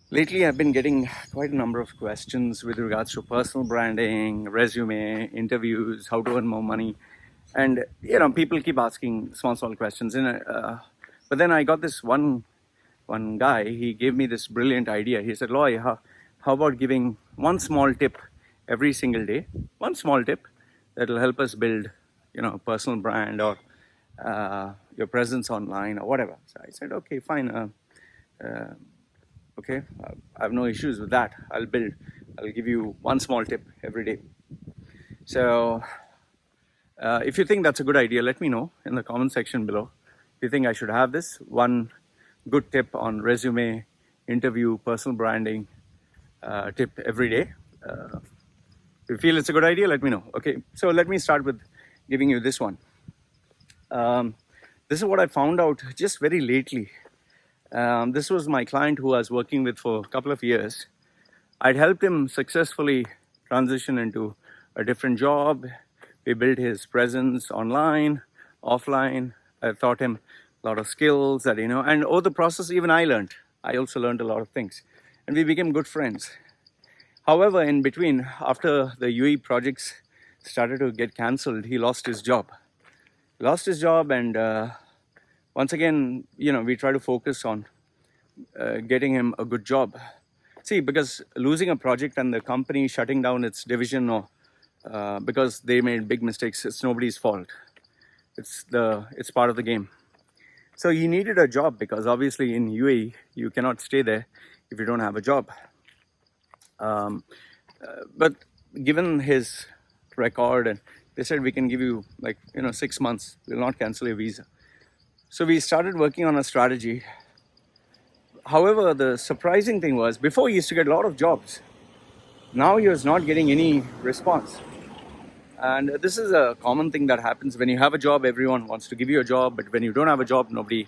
Lately, I've been getting quite a number of questions with regards to personal branding, resume, interviews, how to earn more money, and people keep asking small questions. But then I got this one guy. He gave me this brilliant idea. He said, "Loy, how about giving one small tip every single day? One small tip that will help us build, a personal brand or your presence online or whatever." So I said, "Okay, fine." Okay, I have no issues with that. I'll give you one small tip every day. So if you think that's a good idea, let me know in the comment section below. If you think I should have this one good tip on resume, interview, personal branding tip every day. If you feel it's a good idea, let me know. Okay, so let me start with giving you this one. This is what I found out just very lately. This was my client who I was working with for a couple of years. I'd helped him successfully transition into a different job. We built his presence online, offline. I taught him a lot of skills that, and over the process, even I learned. I also learned a lot of things. And we became good friends. However, in between, after the UAE projects started to get cancelled, he lost his job. And once again, we try to focus on getting him a good job. See, because losing a project and the company shutting down its division or because they made big mistakes, it's nobody's fault. It's part of the game. So he needed a job because obviously in UAE you cannot stay there if you don't have a job. But given his record, and they said we can give you 6 months. We'll not cancel your visa. So we started working on a strategy. However, the surprising thing was, before he used to get a lot of jobs. Now he was not getting any response. And this is a common thing that happens when you have a job. Everyone wants to give you a job, but when you don't have a job, nobody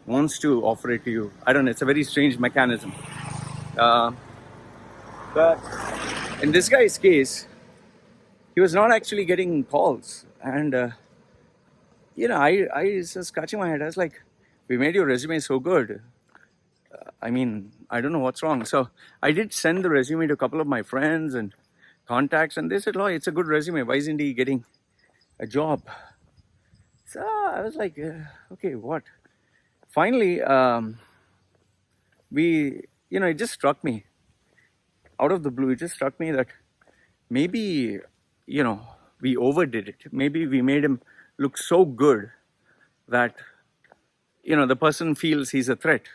wants to offer it to you. I don't know, it's a very strange mechanism. But in this guy's case, he was not actually getting calls. And I was just scratching my head. I was like, we made your resume so good. I mean, I don't know what's wrong. So I did send the resume to a couple of my friends and contacts, and they said, "Loy, it's a good resume. Why isn't he getting a job?" So I was like, okay, what? Finally, it just struck me out of the blue. It just struck me that maybe, we overdid it. Maybe we made him look so good that, the person feels he's a threat.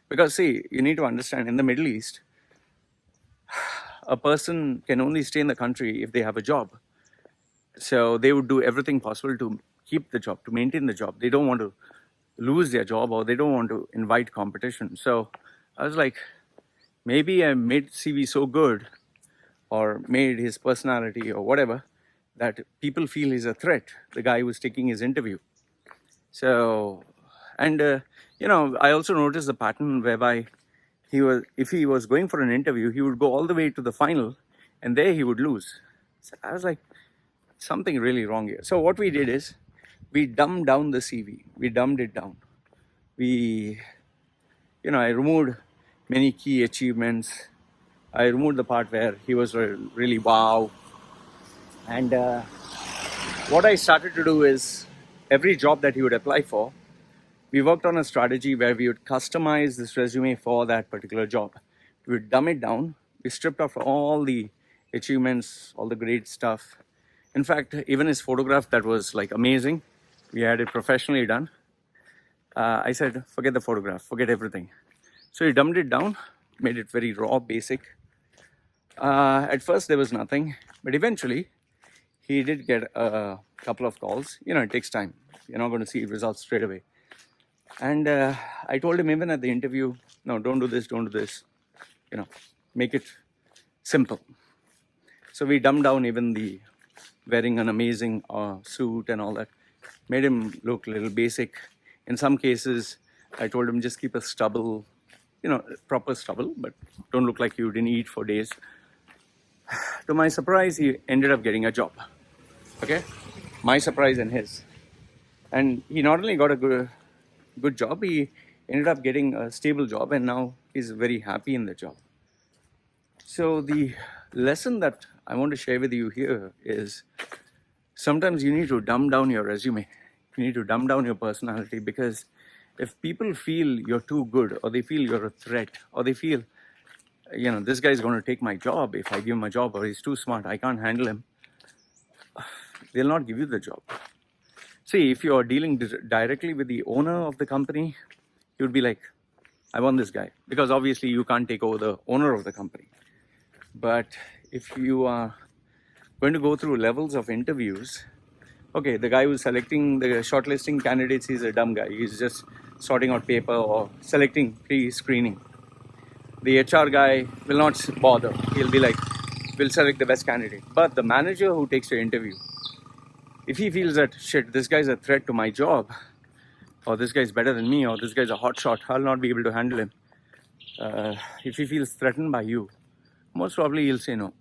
Because see, you need to understand, in the Middle East, a person can only stay in the country if they have a job. So they would do everything possible to keep the job, to maintain the job. They don't want to lose their job, or they don't want to invite competition. So I was like, maybe I made CV so good, or made his personality or whatever, that people feel he's a threat, the guy who was taking his interview. So, and I also noticed the pattern whereby if he was going for an interview, he would go all the way to the final, and there he would lose. So I was like, something really wrong here. So what we did is, we dumbed down the CV. We dumbed it down. I removed many key achievements. I removed the part where he was really wow. And what I started to do is, every job that he would apply for, we worked on a strategy where we would customize this resume for that particular job. We would dumb it down. We stripped off all the achievements, all the great stuff. In fact, even his photograph that was amazing, we had it professionally done. I said, forget the photograph, forget everything. So he dumbed it down, made it very raw, basic. At first there was nothing, but eventually he did get a couple of calls. It takes time. You're not going to see results straight away. And I told him even at the interview, no, don't do this, make it simple. So we dumbed down even the wearing an amazing suit and all that. Made him look a little basic. In some cases, I told him just keep a stubble, proper stubble, but don't look like you didn't eat for days. To my surprise, he ended up getting a job. Okay? My surprise and his. And he not only got a good job, he ended up getting a stable job, and now he's very happy in the job. So the lesson that I want to share with you here is sometimes you need to dumb down your resume. You need to dumb down your personality, because if people feel you're too good, or they feel you're a threat, or they feel, this guy's going to take my job if I give him a job, or he's too smart, I can't handle him, they'll not give you the job. See, if you're dealing directly with the owner of the company, you'd be like, I want this guy, because obviously you can't take over the owner of the company. But if you are going to go through levels of interviews, okay, the guy who's selecting the shortlisting candidates, he's a dumb guy. He's just sorting out paper or selecting pre-screening. The HR guy will not bother. He'll be like, we'll select the best candidate. But the manager who takes your interview, if he feels that, shit, this guy's a threat to my job, or this guy's better than me, or this guy's a hot shot, I'll not be able to handle him. If he feels threatened by you, most probably he'll say no.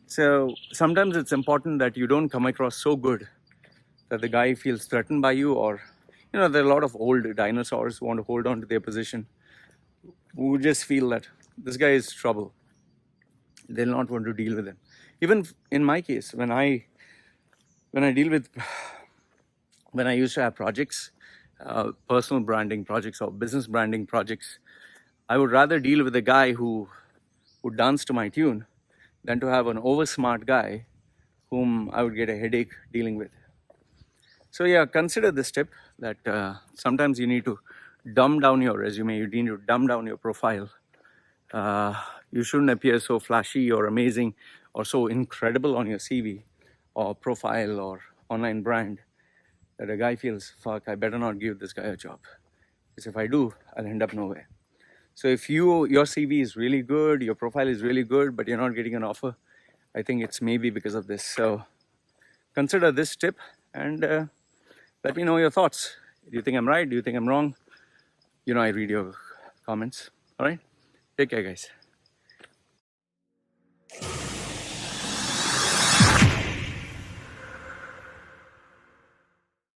So sometimes it's important that you don't come across so good that the guy feels threatened by you, or, there are a lot of old dinosaurs who want to hold on to their position, who just feel that this guy is trouble. They'll not want to deal with him. Even in my case, when I used to have projects, personal branding projects or business branding projects, I would rather deal with a guy who would dance to my tune than to have an over-smart guy whom I would get a headache dealing with. So yeah, consider this tip, that sometimes you need to dumb down your resume, you need to dumb down your profile. You shouldn't appear so flashy or amazing or so incredible on your CV or profile or online brand that a guy feels, fuck, I better not give this guy a job, because if I do, I'll end up nowhere. So if your CV is really good, your profile is really good, but you're not getting an offer, I think it's maybe because of this. So consider this tip, and let me know your thoughts. Do you think I'm right? Do you think I'm wrong? I read your comments. All right? Take care, guys.